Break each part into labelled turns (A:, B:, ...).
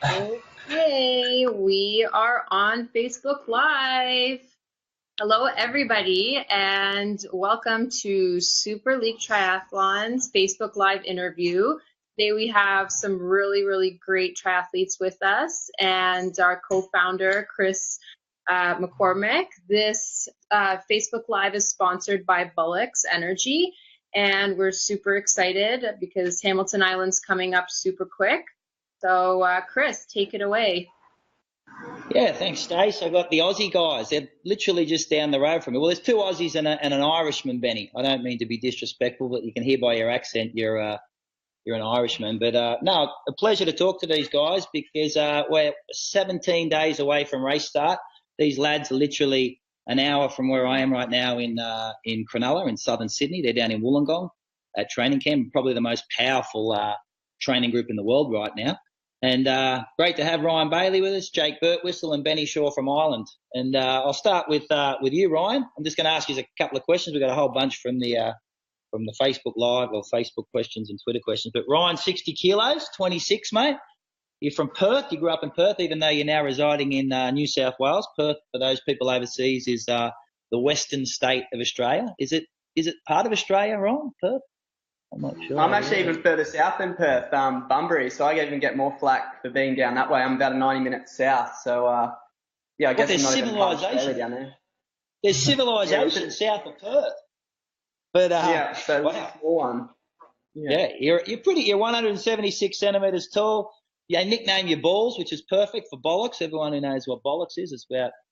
A: Okay, we are on Facebook Live. Hello, everybody, and welcome to Super League Triathlon's Facebook Live interview. Today we have some really great triathletes with us and our co-founder, Chris McCormick. This Facebook Live is sponsored by Bullocks Energy, and we're super excited because Hamilton Island's coming up super quick. So, Chris, take it away.
B: Yeah, thanks, Stace. I got the Aussie guys. They're literally just down the road from me. Well, there's two Aussies and an Irishman, Benny. I don't mean to be disrespectful, but you can hear by your accent you're an Irishman. But no, a pleasure to talk to these guys because we're 17 days away from race start. These lads are literally an hour from where I am right now in Cronulla in southern Sydney. They're down in Wollongong at training camp, probably the most powerful training group in the world right now. And great to have Ryan Bailie with us, Jake Birtwhistle, and Benny Shaw from Ireland. And I'll start with you, Ryan. I'm just going to ask you a couple of questions. We've got a whole bunch from the Facebook Live or Facebook questions and Twitter questions. But Ryan, 60 kilos, 26, mate. You're from Perth. You grew up in Perth, even though you're now residing in New South Wales. Perth, for those people overseas, is the western state of Australia. Is it part of Australia, Ryan, Perth? I'm not sure.
C: I'm actually even further south than Perth, Bunbury, so I even get more flack for being down that way. I'm about 90 minutes south, so yeah, I guess
B: there's
C: I'm not even part of Australia
B: civilization
C: down there.
B: There's civilization south of Perth. But
C: yeah, so
B: wow.
C: small one.
B: Yeah, you're pretty. You're 176 centimeters tall. They nickname you Balls, which is perfect for bollocks. Everyone who knows what bollocks is,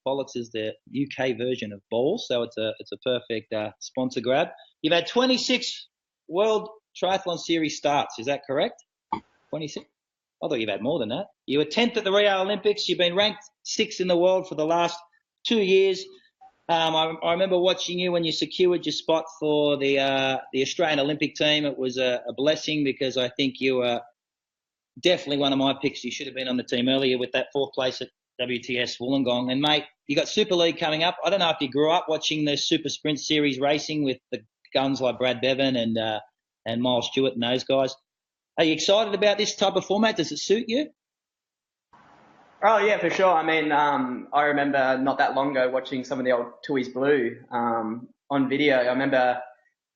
B: bollocks is the UK version of balls, so it's a perfect sponsor grab. You've had 26 World Triathlon Series starts. Is that correct? 26. I thought you've had more than that. You were 10th at the Rio Olympics. You've been ranked 6th in the world for the last 2 years. I remember watching you when you secured your spot for the Australian Olympic team. It was a blessing because I think you were definitely one of my picks. You should have been on the team earlier with that 4th place at WTS Wollongong. And, mate, you got Super League coming up. I don't know if you grew up watching the Super Sprint Series racing with the guns like Brad Bevan and Miles Stewart and those guys. Are you excited about this type of format? Does it suit you?
C: Oh, yeah, for sure. I mean, I remember not that long ago watching some of the old Tui's Blue on video. I remember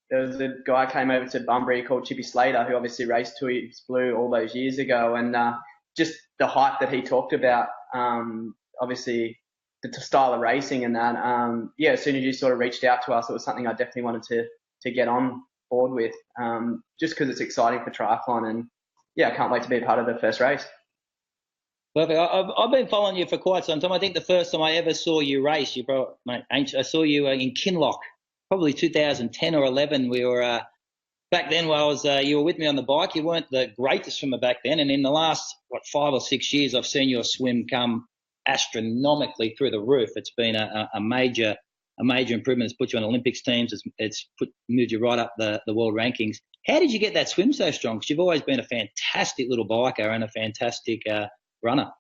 C: there was a guy came over to Bunbury called Chippy Slater, who obviously raced Tui's Blue all those years ago, and just the hype that he talked about, obviously the style of racing and that. Yeah, as soon as you sort of reached out to us, it was something I definitely wanted to get on board with, just because it's exciting for triathlon, and yeah, I can't wait to be a part of the first race.
B: Perfect. I've been following you for quite some time. I think the first time I ever saw you race, I saw you in Kinloch, probably 2010 or 11. We were back then. You were with me on the bike. You weren't the greatest swimmer back then, and in the last 5 or 6 years, I've seen your swim come astronomically through the roof. It's been a major improvement. It's put you on Olympics teams. It's moved you right up the world rankings. How did you get that swim so strong? Because you've always been a fantastic little biker and a fantastic runner.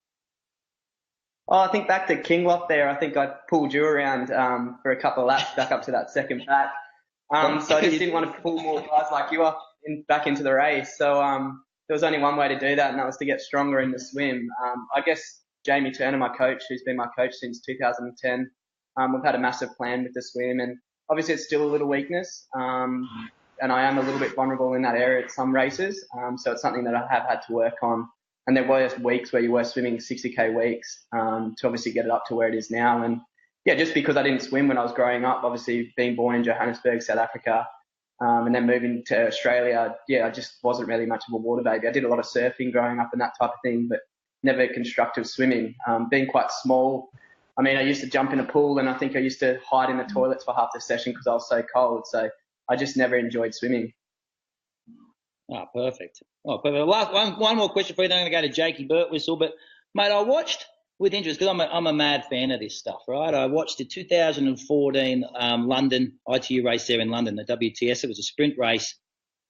C: Oh, I think back to Kinloch there, I think I pulled you around for a couple of laps back up to that second pack. So I just didn't want to pull more guys like you up back into the race. So there was only one way to do that, and that was to get stronger in the swim. I guess Jamie Turner, my coach, who's been my coach since 2010, we've had a massive plan with the swim, and obviously it's still a little weakness, and I am a little bit vulnerable in that area at some races. So it's something that I have had to work on. And there were weeks where you were swimming 60K weeks to obviously get it up to where it is now. And yeah, just because I didn't swim when I was growing up, obviously being born in Johannesburg, South Africa, and then moving to Australia, yeah, I just wasn't really much of a water baby. I did a lot of surfing growing up and that type of thing, but never constructive swimming. Being quite small, I mean, I used to jump in a pool, and I think I used to hide in the toilets for half the session because I was so cold. So I just never enjoyed swimming.
B: Oh, perfect. Oh, perfect. One more question for you. Then I'm going to go to Jakey Birtwhistle. But, mate, I watched with interest because I'm a mad fan of this stuff, right? I watched the 2014 London ITU race there in London, the WTS. It was a sprint race.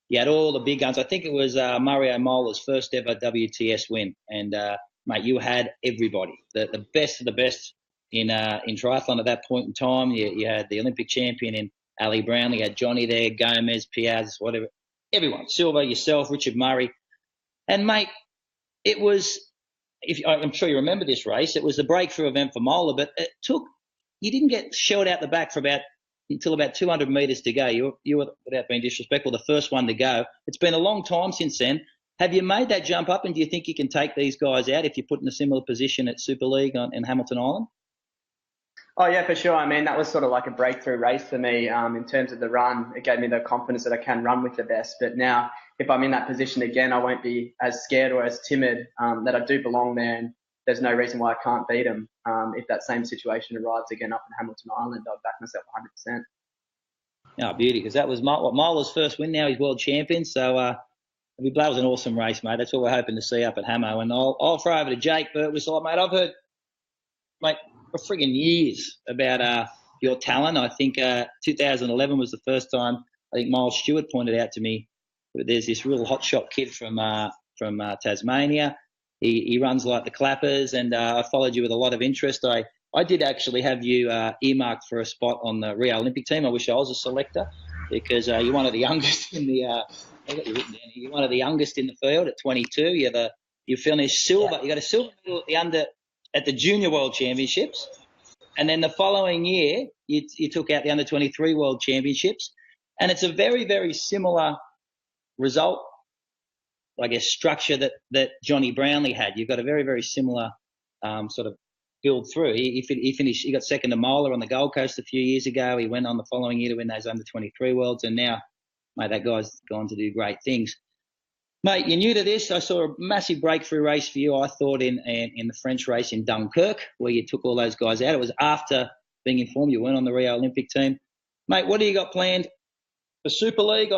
B: You had all the big guns. I think it was Mario Mola's first ever WTS win. And, mate, you had everybody, the best of the best in triathlon at that point in time. You had the Olympic champion in Ali Brownlee. You had Johnny there, Gomez, Piaz, whatever. Everyone, Silva, yourself, Richard Murray. And, mate, it was I'm sure you remember this race. It was the breakthrough event for Mola, but you didn't get shelled out the back for until about 200 metres to go. You were, without being disrespectful, the first one to go. It's been a long time since then. Have you made that jump up, and do you think you can take these guys out if you're put in a similar position at Super League in Hamilton Island?
C: Oh yeah, for sure. I mean, that was sort of like a breakthrough race for me in terms of the run. It gave me the confidence that I can run with the best. But now, if I'm in that position again, I won't be as scared or as timid, that I do belong there, and there's no reason why I can't beat them. If that same situation arrives again up in Hamilton Island, I'll back myself 100%.
B: Oh, beauty, because that was Mola's first win. Now he's world champion. So that was an awesome race, mate. That's what we're hoping to see up at Hamo. And I'll throw over to Jake Birtwhistle, mate. I've heard, mate, for friggin' years about your talent. I think 2011 was the first time I think Miles Stewart pointed out to me that there's this real hotshot kid from Tasmania. He runs like the clappers, and I followed you with a lot of interest. I did actually have you earmarked for a spot on the Rio Olympic team. I wish I was a selector, because you're one of the youngest in the I've got you written down here. You're one of the youngest in the field at 22. You finished silver. You got a silver medal at the Junior World Championships, and then the following year you took out the Under 23 World Championships, and it's a very, very similar result, I guess, structure that Johnny Brownlee had. You've got a very, very similar sort of build through. He finished. He got second to Mola on the Gold Coast a few years ago. He went on the following year to win those Under 23 Worlds, and now, mate, that guy's gone to do great things. Mate, you're new to this. I saw a massive breakthrough race for you, I thought, in the French race in Dunkirk, where you took all those guys out. It was after being informed you weren't on the Rio Olympic team. Mate, what do you got planned for Super League?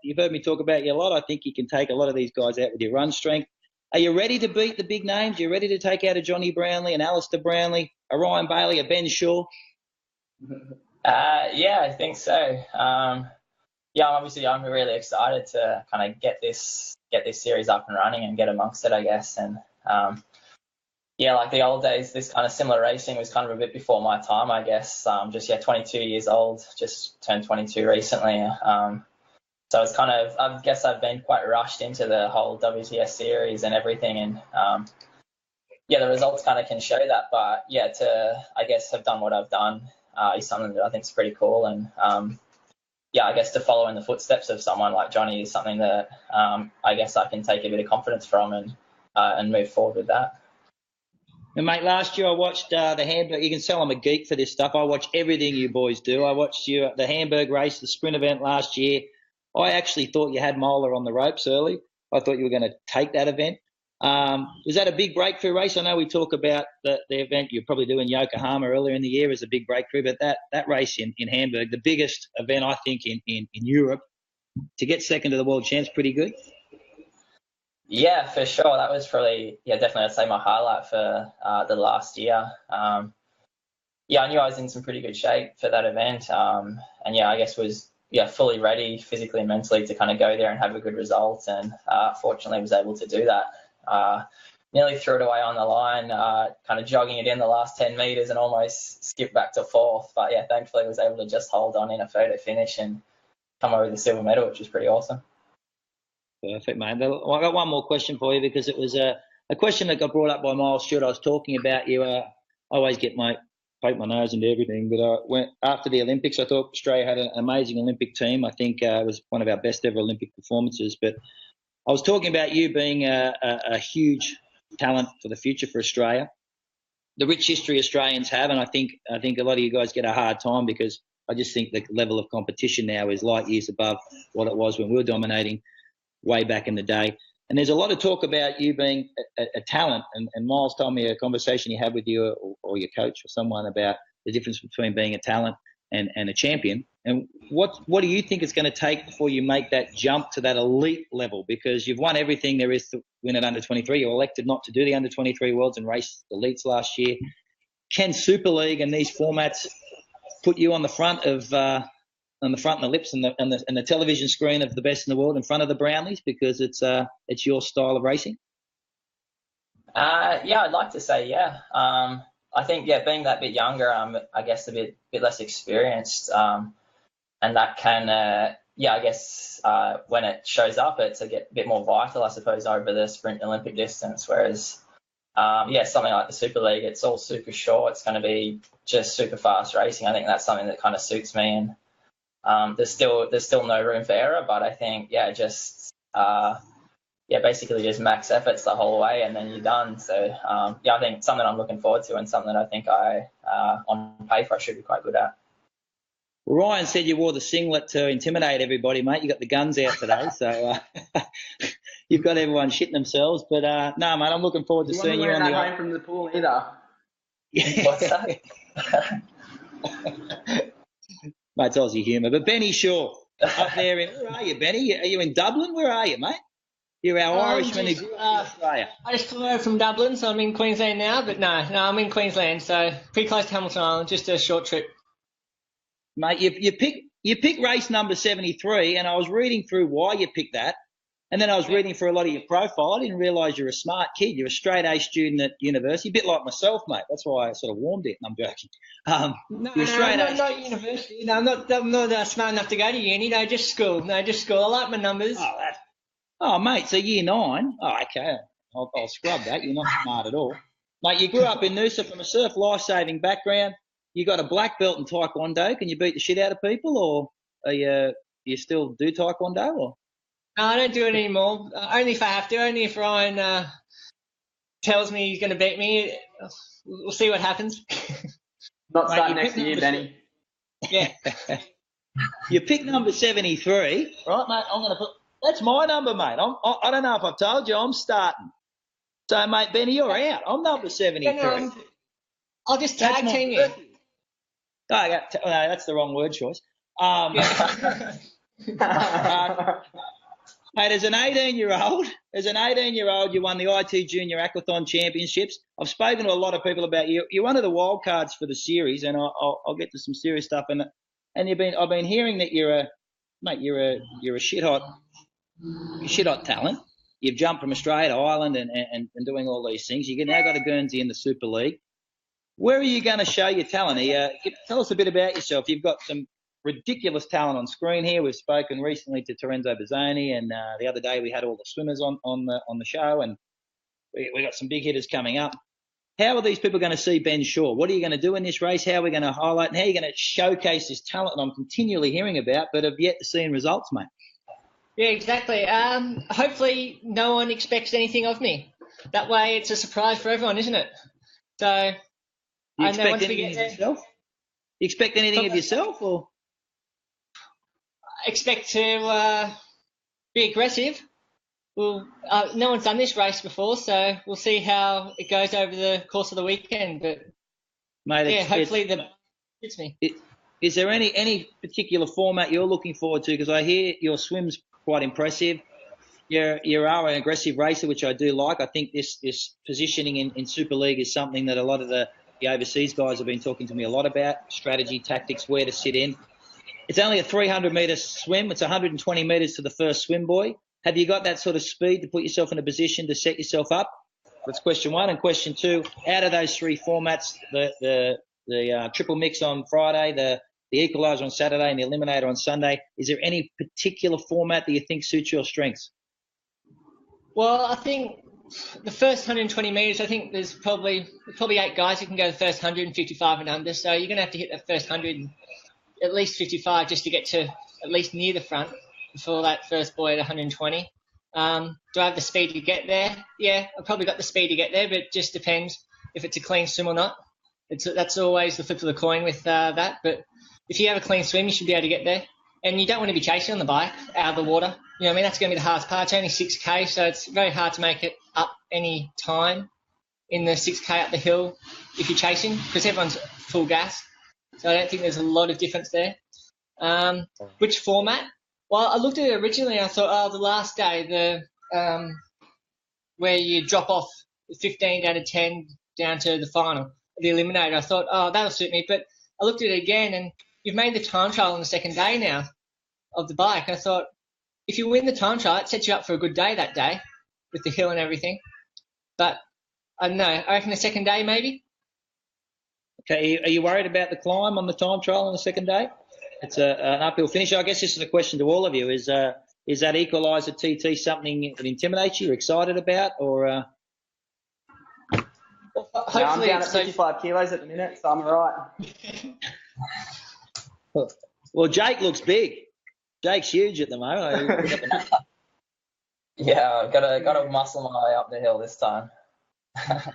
B: You've heard me talk about you a lot. I think you can take a lot of these guys out with your run strength. Are you ready to beat the big names? Are you ready to take out a Johnny Brownlee, an Alistair Brownlee, a Ryan Bailie, a Ben Shaw?
D: Yeah, I think so. I'm really excited to kind of get this series up and running and get amongst it, I guess. And like the old days, this kind of similar racing was kind of a bit before my time, I guess. 22 years old, just turned 22 recently. So it's kind of, I guess I've been quite rushed into the whole WTS series and everything. And the results kind of can show that. But to, I guess, have done what I've done is something that I think is pretty cool. And I guess to follow in the footsteps of someone like Johnny is something that I guess I can take a bit of confidence from and move forward with that.
B: And mate, last year I watched the Hamburg. You can tell I'm a geek for this stuff. I watch everything you boys do. I watched you at the Hamburg race, the sprint event last year. I actually thought you had Mola on the ropes early. I thought you were going to take that event. Was that a big breakthrough race? I know we talk about the event you're probably doing Yokohama earlier in the year as a big breakthrough, but that race in Hamburg, the biggest event I think in Europe, to get second to the world champs, pretty good.
D: Yeah, for sure. That was probably, definitely I'd say my highlight for the last year. I knew I was in some pretty good shape for that event. I guess was fully ready physically and mentally to kind of go there and have a good result. And fortunately was able to do that. Nearly threw it away on the line, kind of jogging it in the last 10 metres and almost skipped back to fourth. But thankfully was able to just hold on in a photo finish and come away with a silver medal, which was pretty awesome.
B: Perfect, mate. Well, I got one more question for you, because it was a question that got brought up by Miles Stewart. I was talking about you. I always poke my nose into everything, but after the Olympics, I thought Australia had an amazing Olympic team. I think it was one of our best ever Olympic performances. But I was talking about you being a huge talent for the future for Australia. The rich history Australians have, and I think a lot of you guys get a hard time, because I just think the level of competition now is light years above what it was when we were dominating way back in the day. And there's a lot of talk about you being a talent, and Miles told me a conversation you had with you or your coach or someone about the difference between being a talent and a champion. And what do you think it's going to take before you make that jump to that elite level? Because you've won everything there is to win at under 23. You elected not to do the under 23 Worlds and race elites last year. Can Super League and these formats put you on the front of and the lips and the television screen of the best in the world in front of the Brownlees, because it's your style of racing?
D: I'd like to say yeah. I think being that bit younger, I guess a bit less experienced, and that can I guess when it shows up, it's a bit more vital, I suppose, over the sprint Olympic distance. Whereas something like the Super League, it's all super short. It's going to be just super fast racing. I think that's something that kind of suits me, and there's still no room for error. But I think basically just max efforts the whole way, and then you're done. So I think something I'm looking forward to, and something I think on paper I should be quite good at.
B: Ryan said you wore the singlet to intimidate everybody, mate. You got the guns out today, so you've got everyone shitting themselves. But no, mate, I'm looking forward to seeing you on the
C: home from the pool either.
B: Yeah.
D: What's that?
B: Mate, it's Aussie humour. But Benny Shaw, up there where are you, Benny? Are you in Dublin? Where are you, mate? You're our Irishman who grew up in Australia.
E: I just flew over from Dublin, so I'm in Queensland now. But no, I'm in Queensland, so pretty close to Hamilton Island, just a short trip.
B: Mate, you pick race number 73, and I was reading through why you picked that, and then I was reading through a lot of your profile. I didn't realise you're a smart kid. You're a straight-A student at university, a bit like myself, mate. That's why I sort of warmed it. I'm joking.
E: Not university. No, I'm not smart enough to go to uni. No, just school. I like my numbers.
B: Oh, mate, so year 9. Oh, okay. I'll scrub that. You're not smart at all. Mate, you grew up in Noosa from a surf life-saving background. You got a black belt in Taekwondo. Can you beat the shit out of people, or you still do Taekwondo? Or?
E: No, I don't do it anymore. Only if I have to. Only if Ryan tells me he's going to beat me. We'll see what happens.
C: Not starting next year, Benny.
E: Yeah.
B: You pick number 73, right, mate? I'm going to put. That's my number, mate. I don't know if I've told you. I'm starting. So, mate, Benny, you're out. I'm number 73.
E: I'll just tag team you.
B: Oh, no, that's the wrong word choice. Hey, as an 18-year-old, you won the IT Junior Aquathon Championships. I've spoken to a lot of people about you. You're one of the wild cards for the series, and I'll get to some serious stuff. And I've been hearing that you're a shit hot talent. You've jumped from Australia to Ireland and doing all these things. You now got a Guernsey in the Super League. Where are you going to show your talent? Tell us a bit about yourself. You've got some ridiculous talent on screen here. We've spoken recently to Terenzo Bazzoni, and the other day we had all the swimmers on the show, and we got some big hitters coming up. How are these people going to see Ben Shaw? What are you going to do in this race? How are we going to highlight, and how are you going to showcase this talent that I'm continually hearing about but have yet to see in results, mate?
E: Yeah, exactly. Hopefully no one expects anything of me. That way it's a surprise for everyone, isn't it? So...
B: You expect anything of yourself? You expect anything of yourself, or?
E: I expect to be aggressive. Well, no one's done this race before, so we'll see how it goes over the course of the weekend. But
B: mate,
E: hopefully that fits me.
B: Is there any particular format you're looking forward to? Because I hear your swim's quite impressive. You are an aggressive racer, which I do like. I think this positioning in Super League is something that a lot of the overseas guys have been talking to me a lot about, strategy, tactics, where to sit in. It's only a 300-metre swim. It's 120 metres to the first swim buoy. Have you got that sort of speed to put yourself in a position to set yourself up? That's question one. And question two, out of those three formats, the triple mix on Friday, the equaliser on Saturday, and the eliminator on Sunday, is there any particular format that you think suits your strengths?
E: Well, I think the first 120 metres, I think there's probably 8 guys who can go the first 155 and under. So you're going to have to hit that first 100, at least 55, just to get to at least near the front before that first buoy at 120. Do I have the speed to get there? Yeah, I've probably got the speed to get there, but it just depends if it's a clean swim or not. That's always the flip of the coin with that. But if you have a clean swim, you should be able to get there. And you don't want to be chasing on the bike out of the water. You know what I mean? That's going to be the hardest part. It's only 6K, so it's very hard to make it up any time in the 6K up the hill if you're chasing, because everyone's full gas. So I don't think there's a lot of difference there. Which format? Well, I looked at it originally and I thought, the last day, where you drop off 15 out of 10 down to the final, the eliminator, I thought, that'll suit me. But I looked at it again, and you've made the time trial on the second day now of the bike. I thought, if you win the time trial, it sets you up for a good day that day with the hill and everything. But I don't know. I reckon the second day maybe.
B: Okay, are you worried about the climb on the time trial on the second day? It's an uphill finish. I guess this is a question to all of you. Is that equaliser TT something that intimidates you, you're excited about, or?
C: No, I'm
E: hopefully,
C: down at 55 kilos at the minute, so I'm all right.
B: Well, Jake looks big. Jake's huge at the moment.
D: Yeah, gotta muscle my way up the hill this time.
B: Have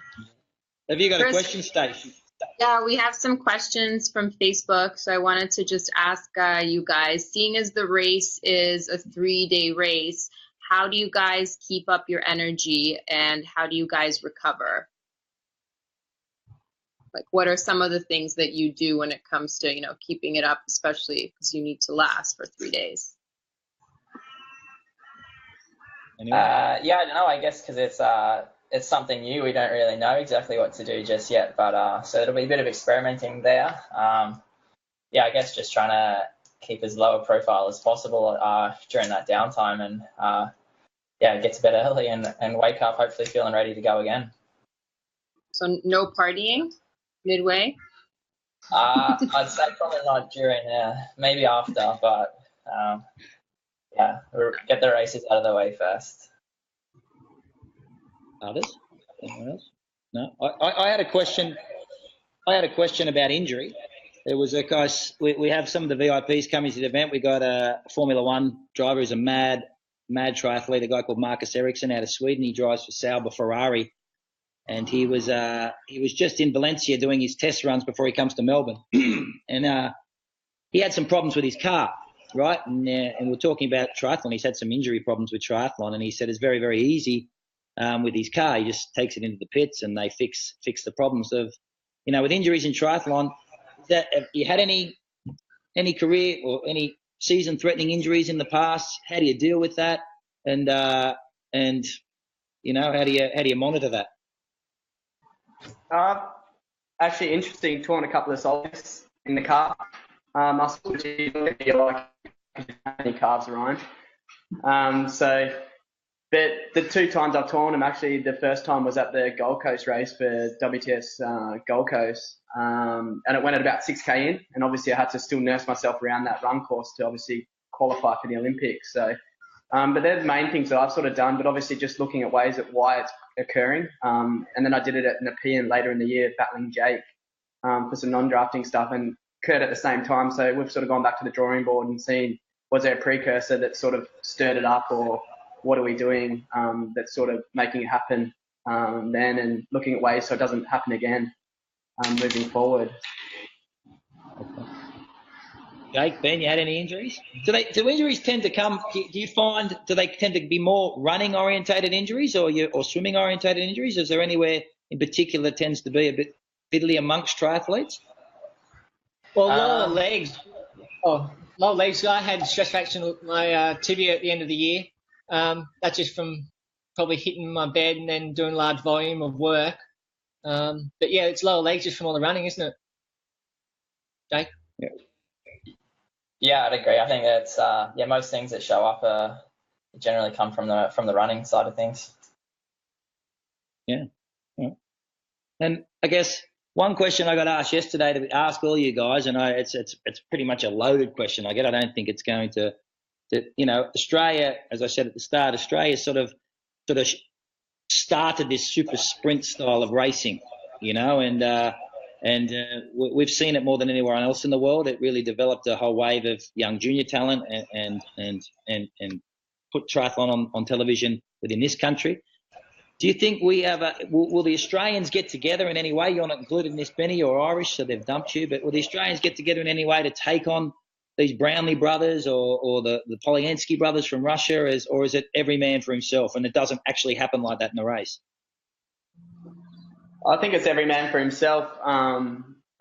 B: you got a
A: Chris,
B: question, Stacey?
A: Yeah, we have some questions from Facebook, so I wanted to just ask you guys, seeing as the race is a 3-day race, how do you guys keep up your energy and how do you guys recover? Like, what are some of the things that you do when it comes to, keeping it up, especially because you need to last for 3 days?
B: Anyway.
D: Yeah, I don't know. I guess because it's something new, we don't really know exactly what to do just yet. But so it'll be a bit of experimenting there. Yeah, I guess just trying to keep as low a profile as possible during that downtime, and yeah, get to bed early and wake up hopefully feeling ready to go again.
A: So no partying midway?
D: I'd say probably not during, maybe after, but yeah, get the races out of the way first.
B: Others? Anyone else? No. I had a question. I had a question about injury. There was a guy. We have some of the VIPs coming to the event. We got a Formula One driver who's a mad triathlete, a guy called Marcus Ericsson out of Sweden. He drives for Sauber Ferrari, and he was just in Valencia doing his test runs before he comes to Melbourne, and he had some problems with his car, right? And we're talking about triathlon. He's had some injury problems with triathlon, and he said it's very, very easy with his car. He just takes it into the pits, and they fix the problems of, with injuries in triathlon. Have you had any career or any season-threatening injuries in the past? How do you deal with that? And how do you monitor that?
C: Actually, interesting. Torn a couple of soles in the calf. Muscle, which is like any calves around. But the 2 times I've torn them, actually, the first time was at the Gold Coast race for WTS Gold Coast, and it went at about 6K in, and obviously I had to still nurse myself around that run course to obviously qualify for the Olympics. So, but they're the main things that I've sort of done, but obviously just looking at ways at why it's occurring. And then I did it at Nepean later in the year, battling Jake for some non-drafting stuff, and occurred at the same time. So we've sort of gone back to the drawing board and seen, was there a precursor that sort of stirred it up, or what are we doing that's sort of making it happen then, and looking at ways so it doesn't happen again moving forward.
B: Okay. Jake, Ben, you had any injuries? Do injuries tend to come? Do you find, do they tend to be more running orientated injuries or swimming orientated injuries? Is there anywhere in particular that tends to be a bit fiddly amongst triathletes?
E: Well, lower legs. Lower legs. I had stress fracture in my tibia at the end of the year. That's just from probably hitting my bed and then doing large volume of work. But yeah, it's lower legs just from all the running, isn't it, Jake?
D: Yeah, I'd agree. I think that's most things that show up generally come from the running side of things.
B: Yeah. And I guess one question I got asked yesterday to ask all you guys, and it's pretty much a loaded question. I don't think it's going to Australia, as I said at the start, Australia sort of started this super sprint style of racing, and we've seen it more than anywhere else in the world. It really developed a whole wave of young junior talent and put triathlon on television within this country. Do you think we have will the Australians get together in any way? You're not included in this, Benny. You're Irish, so they've dumped you. But will the Australians get together in any way to take on these Brownlee brothers or the Polyansky brothers from Russia, or is it every man for himself, and it doesn't actually happen like that in the race?
C: I think it's every man for himself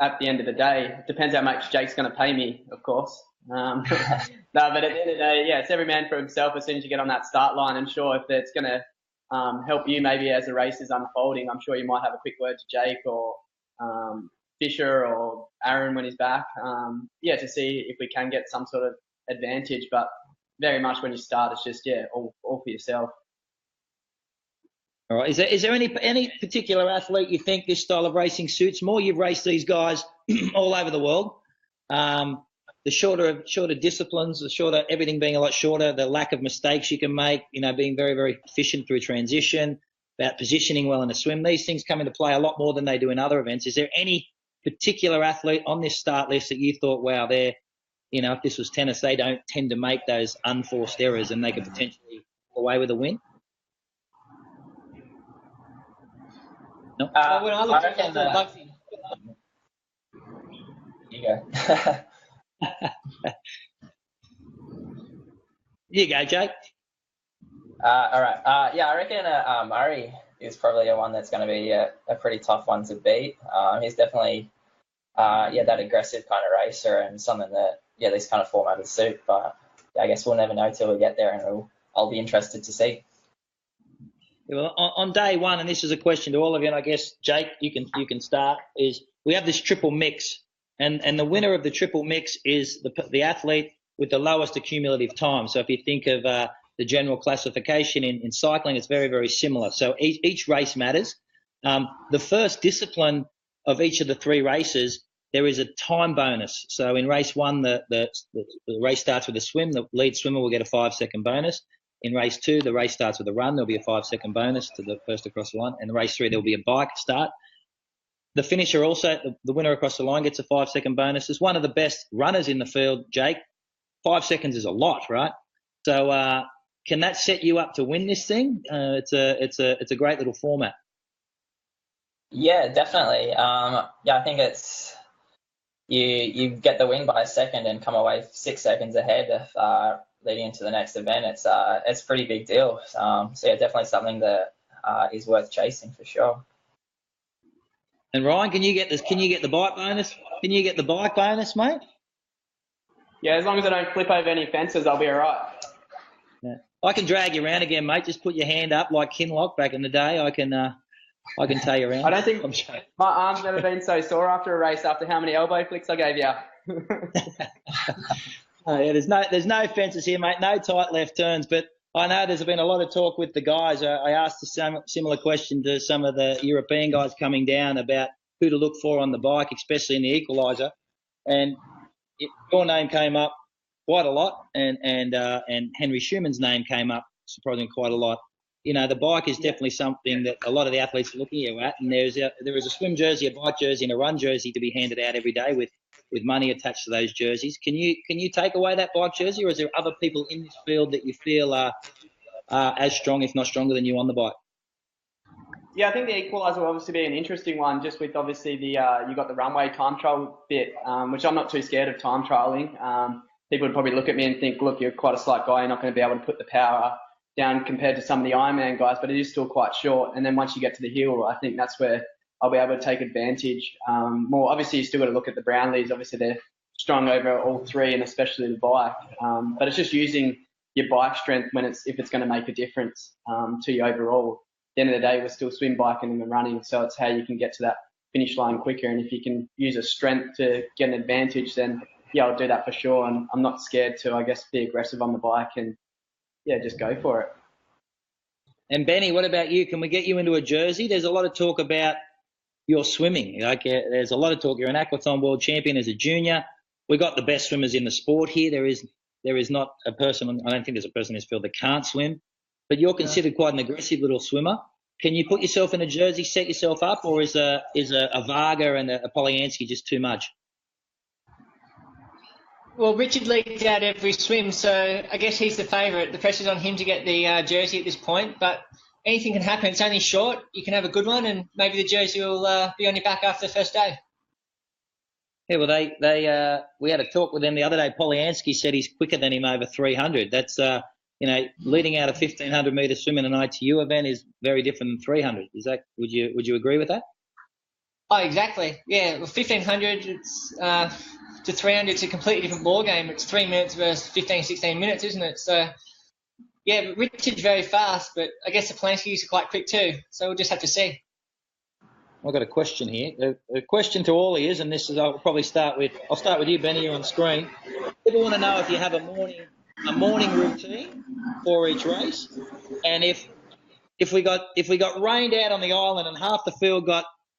C: at the end of the day. It depends how much Jake's going to pay me, of course. No, but at the end of the day, yeah, it's every man for himself as soon as you get on that start line. And sure, if it's going to help you maybe as the race is unfolding, I'm sure you might have a quick word to Jake or Fisher or Aaron when he's back, to see if we can get some sort of advantage. But very much when you start, it's just all for yourself.
B: All right. Is there any particular athlete you think this style of racing suits more? You've raced these guys all over the world. The shorter disciplines, everything being a lot shorter, the lack of mistakes you can make, being very, very efficient through transition. about positioning well in a swim. These things come into play a lot more than they do in other events. Is there any particular athlete on this start list that you thought, wow, they're, if this was tennis, they don't tend to make those unforced errors and they could potentially go away with a win? No.
E: When I looked at Bugsy.
D: You go.
B: You go, Jake.
D: All right. Yeah, I reckon Murray is probably one that's going to be a pretty tough one to beat. He's definitely, that aggressive kind of racer and something that, this kind of format would suit. But I guess we'll never know till we get there, and I'll be interested to see.
B: Well, on day one, and this is a question to all of you, and I guess Jake, you can start. Is we have this triple mix, and the winner of the triple mix is the athlete with the lowest accumulative time. So if you think of the general classification in cycling, it's very, very similar. So each race matters. The first discipline of each of the three races, there is a time bonus. So in race one, the race starts with a swim. The lead swimmer will get a 5-second bonus. In race two, the race starts with a run. There'll be a 5-second bonus to the first across the line. And in race three, there'll be a bike start. The finisher also, the winner across the line gets a 5-second bonus. As one of the best runners in the field, Jake, 5 seconds is a lot, right? So can that set you up to win this thing? It's a great little format.
D: Yeah, definitely. I think it's you get the win by a second and come away 6 seconds ahead of leading into the next event. It's a pretty big deal. So definitely something that is worth chasing for sure.
B: And Ryan, can you get this? Can you get the bike bonus? Can you get the bike bonus, mate?
C: Yeah, as long as I don't flip over any fences, I'll be all right.
B: Yeah. I can drag you around again, mate. Just put your hand up like Kinloch back in the day. I can take you around.
C: I don't think my arm's never been so sore after a race after how many elbow flicks I gave you.
B: Oh, yeah, there's no fences here, mate. No tight left turns. But I know there's been a lot of talk with the guys. I asked a similar question to some of the European guys coming down about who to look for on the bike, especially in the equaliser. And your name came up quite a lot, and Henry Schumann's name came up surprisingly quite a lot. The bike is definitely something that a lot of the athletes are looking at, and there is a swim jersey, a bike jersey, and a run jersey to be handed out every day with money attached to those jerseys. Can you take away that bike jersey, or is there other people in this field that you feel are as strong, if not stronger, than you on the bike?
C: Yeah, I think the equaliser will obviously be an interesting one, just with obviously you got the runway time trial bit, which I'm not too scared of time trialing. People would probably look at me and think, look, you're quite a slight guy, you're not going to be able to put the power down compared to some of the Ironman guys, but it is still quite short. And then once you get to the hill, I think that's where I'll be able to take advantage more. Obviously, you still got to look at the Brownlees. Obviously, they're strong over all three, and especially the bike. But it's just using your bike strength if it's going to make a difference to you overall. At the end of the day, we're still swim, biking, and running, so it's how you can get to that finish line quicker. And if you can use a strength to get an advantage, then yeah, I'll do that for sure. And I'm not scared to, I guess, be aggressive on the bike and yeah, just go for it.
B: And Benny, what about you? Can we get you into a jersey? There's a lot of talk about your swimming. There's a lot of talk. You're an aquathon world champion as a junior. We've got the best swimmers in the sport here. There is not a person, I don't think there's a person in this field that can't swim, but you're considered quite an aggressive little swimmer. Can you put yourself in a jersey, set yourself up, or is a Varga and a Polyansky just too much?
E: Well, Richard leads out every swim, so I guess he's the favourite. The pressure's on him to get the jersey at this point, but anything can happen. It's only short. You can have a good one, and maybe the jersey will be on your back after the first day.
B: Yeah, well, we had a talk with them the other day. Polyansky said he's quicker than him over 300. That's leading out a 1,500 metre swim in an ITU event is very different than 300. Would you agree with that?
E: Oh, exactly. Yeah, well, 1,500 to 300, it's a completely different ball game. It's 3 minutes versus 15, 16 minutes, isn't it? So, yeah, but Richard's very fast, but I guess the Polanskis are quite quick too. So we'll just have to see.
B: I've got a question here. A question to all ears, and this is I'll start with you, Benny. You're on screen. People want to know if you have a morning routine for each race, and if we got rained out on the island and half the field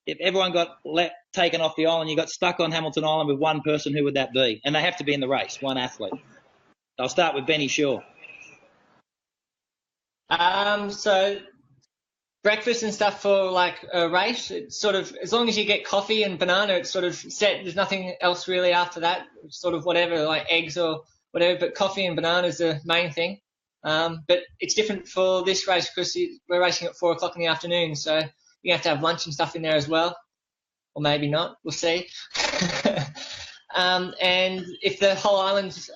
B: if everyone got taken off the island, you got stuck on Hamilton Island with one person, who would that be? And they have to be in the race, one athlete. I'll start with Benny Shaw.
E: So breakfast and stuff for like a race, it's sort of, as long as you get coffee and banana, it's sort of set. There's nothing else really after that. Sort of whatever, like eggs or whatever. But coffee and banana is the main thing. But it's different for this race because we're racing at 4 o'clock in the afternoon, so you have to have lunch and stuff in there as well, or maybe not. We'll see. And if the whole island's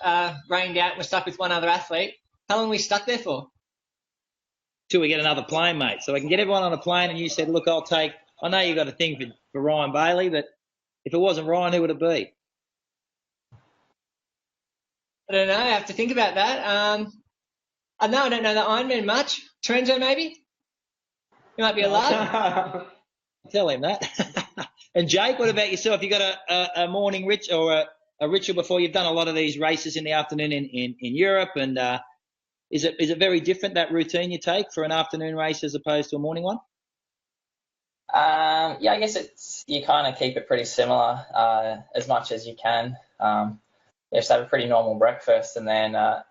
E: rained out and we're stuck with one other athlete, how long are we stuck there for?
B: Till we get another plane, mate. So I can get everyone on a plane, and you said, look, I know you got a thing for Ryan Bailie, but if it wasn't Ryan, who would it be?
E: I don't know. I have to think about that. I don't know the Ironman much. Terenzo, maybe? He might be alive.
B: Tell him that. And Jake, what about yourself? You got a morning ritual or a ritual before? You've done a lot of these races in the afternoon in Europe, and is it very different, that routine you take for an afternoon race as opposed to a morning one?
D: Yeah, I guess you kind of keep it pretty similar as much as you can. You just have a pretty normal breakfast, and then I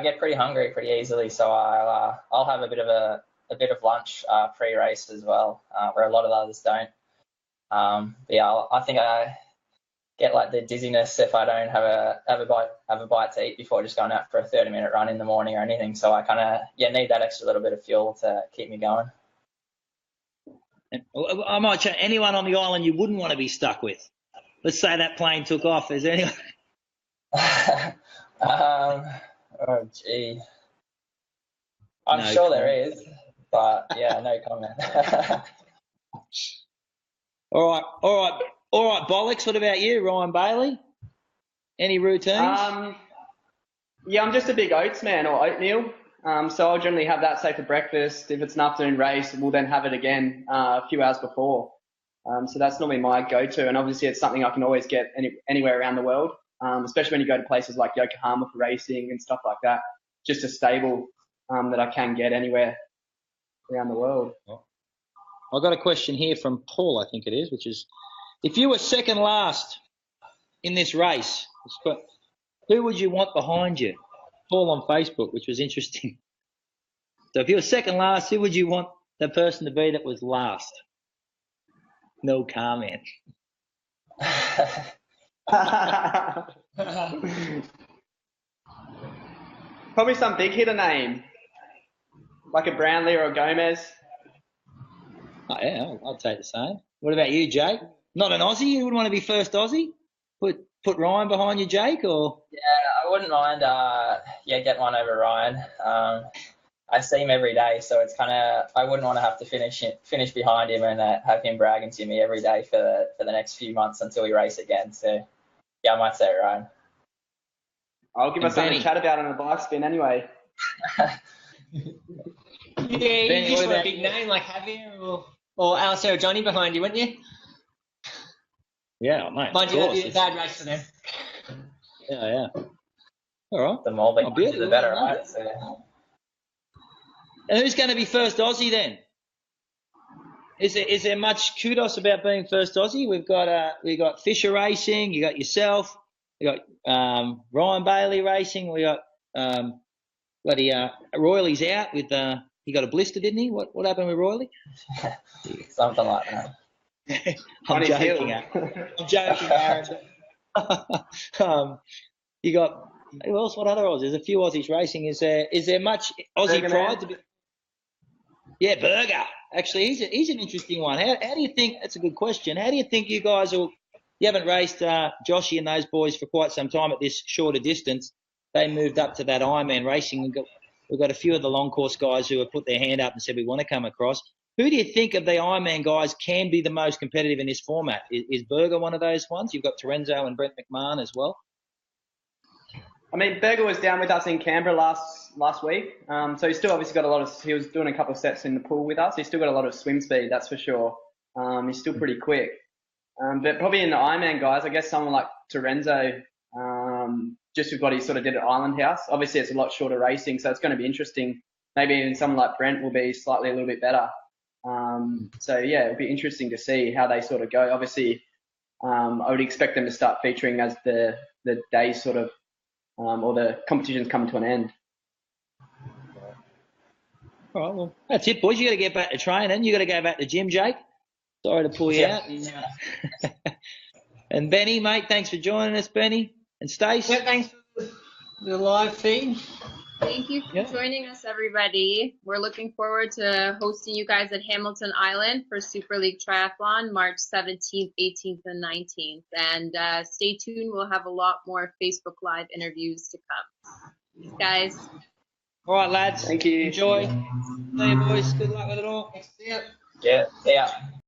D: get pretty hungry pretty easily, so I'll have a bit of lunch pre-race as well, where a lot of others don't. I think I get like the dizziness if I don't have a bite to eat before just going out for a 30-minute run in the morning or anything. So I kind of need that extra little bit of fuel to keep me going.
B: And I might check, anyone on the island you wouldn't want to be stuck with? Let's say that plane took off. Is there anyone?
D: Oh gee, I'm sure there is, but yeah, no comment.
B: All right, Bollocks, what about you, Ryan Bailie? Any routines?
C: Yeah, I'm just a big oats man, or oatmeal. So I'll generally have that, say, for breakfast. If it's an afternoon race, we'll then have it again a few hours before. So that's normally my go-to, and obviously it's something I can always get anywhere around the world, especially when you go to places like Yokohama for racing and stuff like that. Just a stable that I can get anywhere around the world.
B: I've got a question here from Paul, I think it is, which is, if you were second last in this race, who would you want behind you? Paul on Facebook, which was interesting. So if you were second last, who would you want the person to be that was last? No comment.
C: Probably some big hitter name, like a Brownlee or a Gomez.
B: Oh, yeah, I'd take the same. What about you, Jake? Not an Aussie? You wouldn't want to be first Aussie? Put Ryan behind you, Jake, or?
D: Yeah, I wouldn't mind. Get one over Ryan. I see him every day, so it's kind of, I wouldn't want to have to finish behind him and have him bragging to me every day for the next few months until we race again. So yeah, I might say Ryan.
C: I'll give us something to chat about on the bike spin anyway.
E: Yeah, you just want a big name like Javier or Alistair or Johnny behind you, wouldn't you?
B: Yeah, mate.
E: Mind you, that'd be a bad race for them.
B: Yeah. All right.
D: The more the better, right? So.
B: And who's going to be first Aussie then? Is there much kudos about being first Aussie? We've got Fisher Racing. You got yourself. You got Ryan Bailie Racing. We got Royley's out with he got a blister, didn't he? What happened with Royley?
D: Something like that.
B: I'm joking. I'm joking, Aaron. You got who else? What other Aussies? There's a few Aussies racing. Is there much Aussie pride to be? Yeah, Berger. Actually, he's an interesting one. How do you think? That's a good question. How do you think you guys will? You haven't raced Joshy and those boys for quite some time at this shorter distance. They moved up to that Ironman racing. We've got a few of the long course guys who have put their hand up and said we want to come across. Who do you think of the Ironman guys can be the most competitive in this format? Is Berger one of those ones? You've got Terenzo and Brent McMahon as well.
C: I mean, Berger was down with us in Canberra last week, so he's still obviously got he was doing a couple of sets in the pool with us. He's still got a lot of swim speed, that's for sure. He's still pretty quick. But probably in the Ironman guys, I guess someone like Terenzo, just with what he sort of did at Island House. Obviously, it's a lot shorter racing, so it's going to be interesting. Maybe even someone like Brent will be slightly a little bit better. So yeah, it'll be interesting to see how they sort of go. Obviously, I would expect them to start featuring as the days sort of, or the competitions come to an end.
B: All right, well, that's it, boys. You got to get back to training. You got to go back to gym, Jake. Sorry to pull you out. And Benny, mate, thanks for joining us, Benny. And Stace.
E: Yeah, thanks for the live feed.
A: Thank you for joining us, everybody. We're looking forward to hosting you guys at Hamilton Island for Super League Triathlon, March 17th, 18th, and 19th. And stay tuned. We'll have a lot more Facebook Live interviews to come. Thanks, guys.
B: All right, lads.
C: Thank you.
B: Enjoy. See you, boys. Good luck with it all.
E: See ya.
D: Yeah.